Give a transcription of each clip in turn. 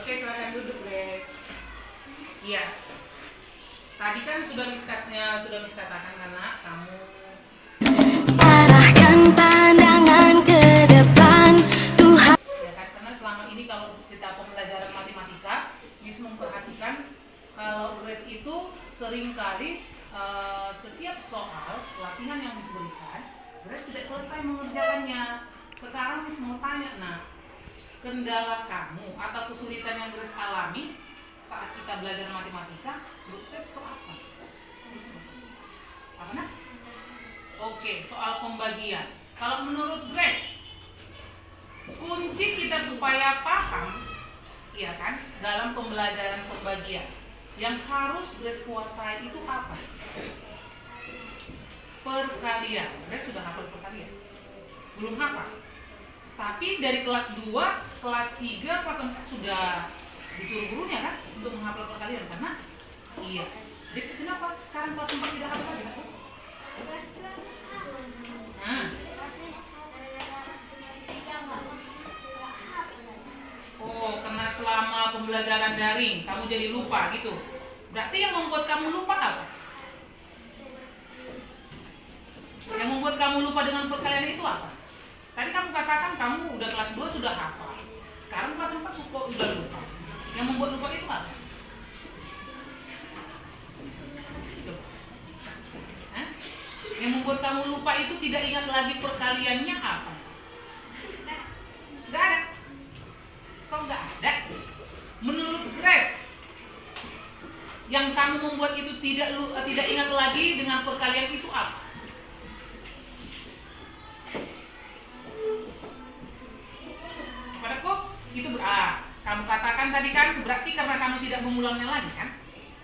Oke, silakan duduk, Grace. Iya. Tadi kan sudah Miss katakan anak kamu Arahkan pandangan ke depan Tuhan. ya kan, karena selama ini kalau kita pembelajaran matematika, Miss memperhatikan kalau Grace itu sering kali setiap soal latihan yang Miss berikan, Grace tidak selesai mengerjakannya. Sekarang Miss mau tanya, nah, kendala kamu atau kesulitan yang Grace alami saat kita belajar matematika, menurut Grace itu apa? Miss mau tanya. Apa nak? Oke, soal pembagian. Kalau menurut Grace, kunci kita supaya paham, ya kan, dalam pembelajaran pembagian, yang harus Grace kuasai itu apa? Perkalian. Grace sudah hafal perkalian? Belum hafal. Tapi dari kelas 2, kelas 3, kelas 4 sudah disuruh gurunya kan untuk menghafal perkalian, karena iya. Jadi kenapa sekarang kelas 4 tidak hafal lagi? Oh, karena selama pembelajaran daring kamu jadi lupa gitu. Berarti yang membuat kamu lupa apa? Yang membuat kamu lupa dengan perkalian itu apa? Tadi kamu katakan kamu udah kelas 2 sudah hafal. Sekarang kelas 4 udah lupa. Yang membuat lupa itu apa? Yang membuat kamu lupa itu tidak ingat lagi perkaliannya apa? Gak ada. Kok gak ada? Menurut Grace, yang kamu membuat itu tidak ingat lagi dengan perkalian itu apa? Pada kok itu kamu katakan tadi kan berarti karena kamu tidak mengulangnya lagi kan?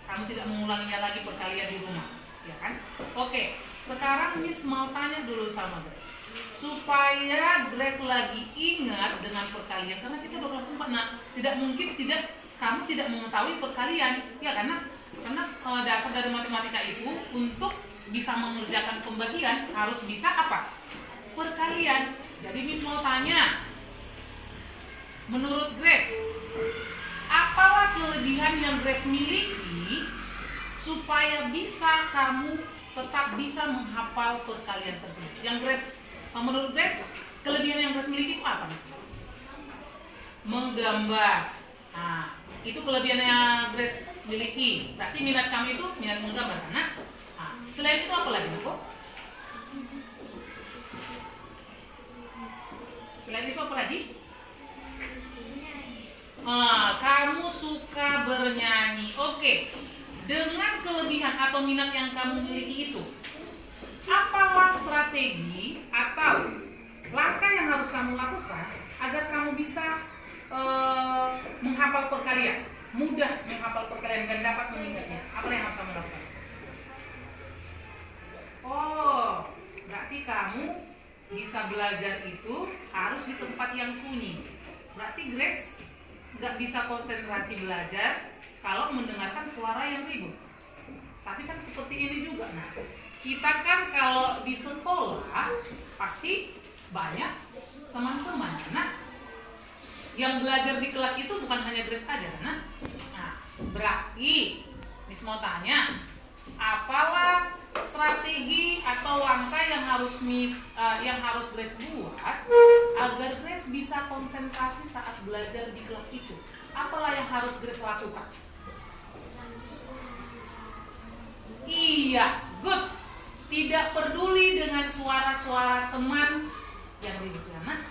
Kamu tidak mengulanginya lagi perkalian di rumah, ya kan? Oke, sekarang Miss mau tanya dulu sama Grace, supaya Grace lagi ingat dengan perkalian, karena kita udah kelas 4. Nah, tidak mungkin kamu tidak mengetahui perkalian, ya, karena dasar dari matematika itu untuk bisa mengerjakan pembagian harus bisa apa? Perkalian. Jadi Miss mau tanya, menurut Grace, apalah kelebihan yang Grace miliki supaya bisa kamu tetap bisa menghafal perkalian tersebut? Yang Grace, menurut Grace, kelebihan yang Grace miliki itu apa? Menggambar. Nah, itu kelebihan yang Grace miliki. Berarti minat kamu itu minat menggambar. Nah, selain itu apa lagi, Bu? Selain itu apa lagi? Kamu suka bernyanyi. Oke. Dengan kelebihan atau minat yang kamu miliki itu, apalah strategi atau langkah yang harus kamu lakukan agar kamu bisa menghafal perkalian, mudah menghafal perkalian dan dapat mengingatnya? Apa yang harus kamu lakukan? Oh, berarti kamu bisa belajar itu harus di tempat yang sunyi. Berarti Grace nggak bisa konsentrasi belajar kalau mendengarkan suara yang ribut. Tapi kan seperti ini juga, nah, kita kan kalau di sekolah pasti banyak teman-teman. Nah, yang belajar di kelas itu bukan hanya Grace aja, nah, berarti Miss mau tanya, apalah strategi atau langkah yang harus Grace buat agar Grace bisa konsentrasi saat belajar di kelas itu? Apalah yang harus Grace lakukan? Iya, good. Tidak peduli dengan suara-suara teman yang ribut. Nah,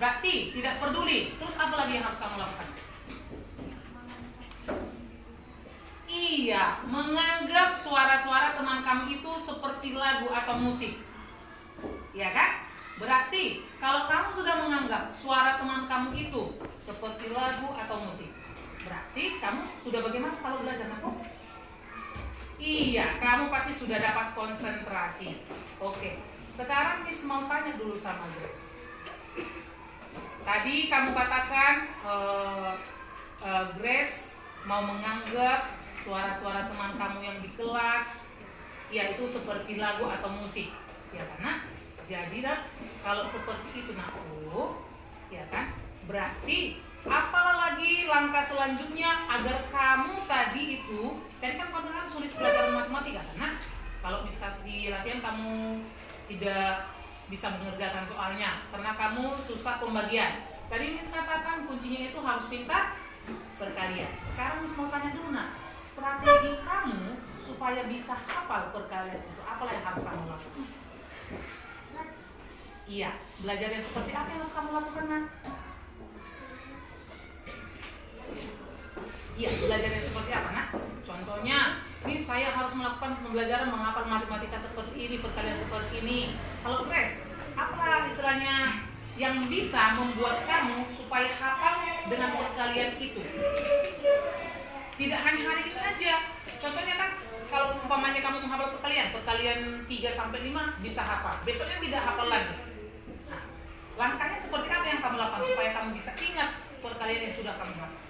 berarti tidak peduli. Terus apa lagi yang harus kamu lakukan? Iya, menganggap suara-suara teman kamu itu seperti lagu atau musik. Ya kan? Berarti kalau kamu sudah menganggap suara teman kamu itu seperti lagu atau musik, berarti kamu sudah bagaimana kalau belajar, aku? Iya, kamu pasti sudah dapat konsentrasi. Oke, sekarang Miss mau tanya dulu sama Grace. Tadi kamu katakan Grace mau menganggap suara-suara teman kamu yang di kelas, ya, itu seperti lagu atau musik, ya, karena jadilah kalau seperti itu, nah, ya kan, berarti apalah lagi langkah selanjutnya agar kamu tadi kan kamu kan sulit pelajaran matematika karena kalau misalnya latihan kamu tidak bisa mengerjakan soalnya karena kamu susah pembagian. Tadi Miss katakan kuncinya itu harus pintar perkalian. Sekarang Miss mau tanya dulu strategi kamu supaya bisa hafal perkalian itu apalah yang harus kamu lakukan? Iya, belajar yang seperti apa yang harus kamu lakukan Iya, belajar yang seperti apa Contohnya, Miss saya harus melakukan pembelajaran menghafal matematika seperti ini, perkalian seperti ini. Kalau Grace, apa istilahnya yang bisa membuat kamu supaya hafal dengan perkalian itu? Tidak hanya hari ini aja. Contohnya kan kalau umpamanya kamu menghafal perkalian 3 sampai 5 bisa hafal. Besoknya tidak hafal lagi. Nah, langkahnya seperti apa yang kamu lakukan supaya kamu bisa ingat perkalian yang sudah kamu hafal?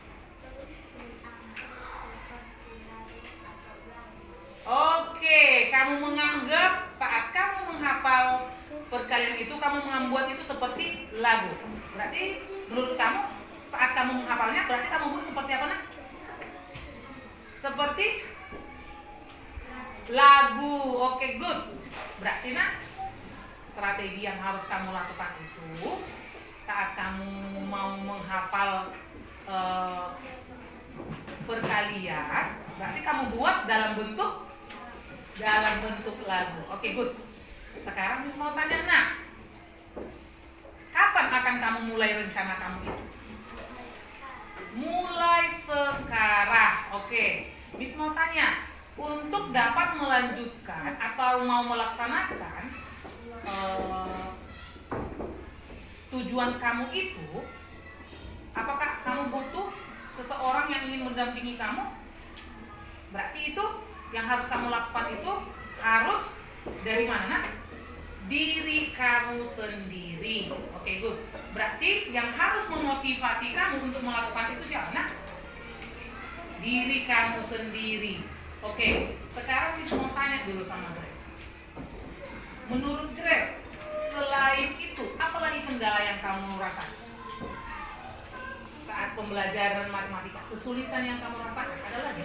Oke, kamu menganggap saat kamu menghafal perkalian itu kamu membuat itu seperti lagu. Berarti menurut kamu saat kamu menghafalnya berarti kamu buat seperti apa Seperti lagu. Oke, good. Berarti strategi yang harus kamu lakukan itu saat kamu mau menghafal perkalian berarti kamu buat dalam bentuk lagu. Oke, good. Sekarang Miss mau tanya, kapan akan kamu mulai rencana kamu itu? Mulai sekarang. Oke. Miss mau tanya, untuk dapat melanjutkan atau mau melaksanakan tujuan kamu itu, apakah kamu butuh seseorang yang ingin mendampingi kamu? Berarti itu yang harus kamu lakukan itu harus dari mana diri kamu sendiri. Oke, good. Berarti yang harus memotivasi kamu untuk melakukan itu siapa diri kamu sendiri. Oke, sekarang Miss mau tanya dulu sama Grace. Menurut Grace, selain itu apalagi kendala yang kamu rasakan saat pembelajaran matematika? Kesulitan yang kamu rasakan ada lagi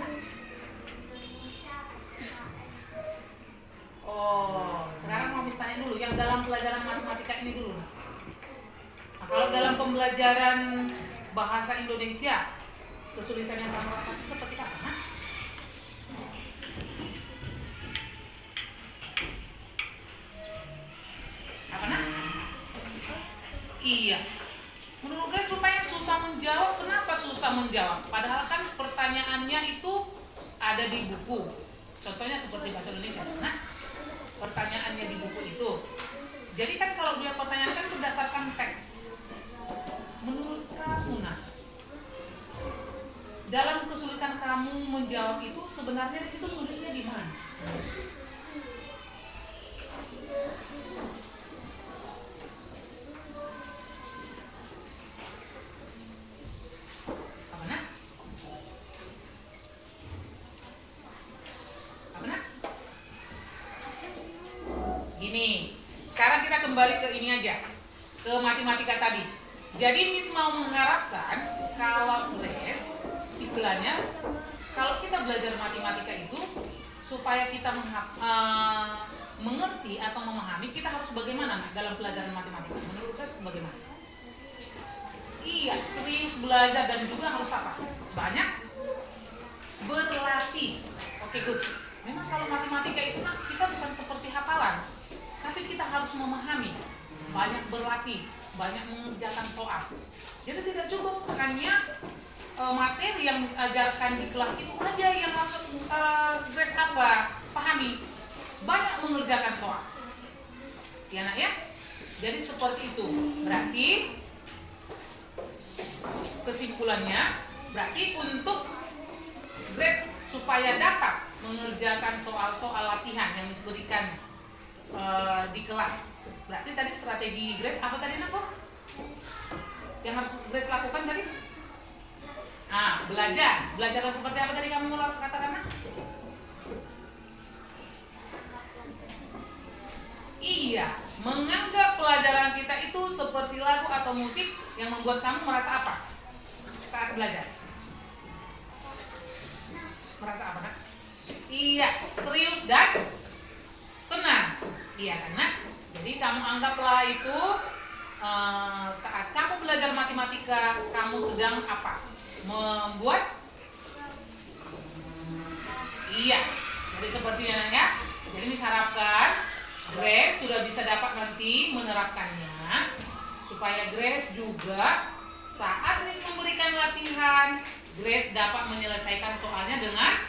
sekarang mau tanya dulu yang dalam pelajaran matematika ini dulu. Kalau dalam pembelajaran bahasa Indonesia, kesulitan yang kamu rasakan seperti apa? Iya. Menurut Grace rupanya susah menjawab. Kenapa susah menjawab? Padahal kan pertanyaannya itu ada di buku. Contohnya seperti bahasa Indonesia. Pertanyaannya di buku itu. Jadi kan kalau dia pertanyaan kan berdasarkan teks. Menurut kamu dalam kesulitan kamu menjawab itu sebenarnya di situ sulitnya di mana? Sekarang kita kembali ke ini aja, ke matematika tadi. Jadi Miss mau mengharapkan kalau Grace, istilahnya kalau kita belajar matematika itu supaya kita mengerti atau memahami, kita harus bagaimana dalam pelajaran matematika? Menurut Grace bagaimana? Iya, serius belajar dan juga harus apa? Banyak berlatih. Oke, good. Memang kalau matematika itu kita bukan seperti hafalan, tapi kita harus memahami, banyak berlatih, banyak mengerjakan soal. Jadi tidak cukup hanya materi yang diajarkan di kelas itu aja yang harus Grace pahami. Banyak mengerjakan soal. Ya nak ya? Jadi seperti itu. Berarti kesimpulannya, berarti untuk Grace supaya dapat mengerjakan soal-soal latihan yang diberikan di kelas. Berarti tadi strategi Grace apa tadi yang harus Grace lakukan tadi? Belajar seperti apa tadi kamu katakan? Iya, menganggap pelajaran kita itu seperti lagu atau musik yang membuat kamu merasa apa? saat belajar? Merasa apa, nak? Iya, serius dan senang. Iya kan, nak? Jadi kamu anggaplah itu saat kamu belajar matematika, kamu sedang apa? Membuat. Iya, jadi seperti yang ya. Jadi Miss harapkan Grace sudah bisa dapat nanti menerapkannya, supaya Grace juga saat Miss memberikan latihan, Grace dapat menyelesaikan soalnya dengan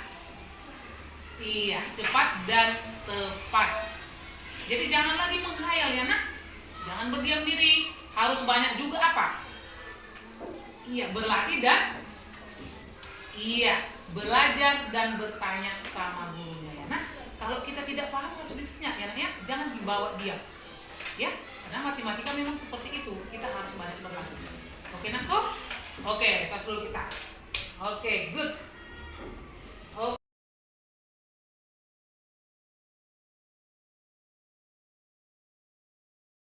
cepat dan tepat. Jadi jangan lagi menghayal ya, nak. Jangan berdiam diri, harus banyak juga apa? Berlatih dan belajar dan bertanya sama gurunya ya, nak. Kalau kita tidak paham harus ditanya ya, nak ya. Jangan dibawa diam. Ya, karena matematika memang seperti itu. Kita harus banyak berlatih. Oke, nak tuh? Oke, tos dulu kita. Oke, good.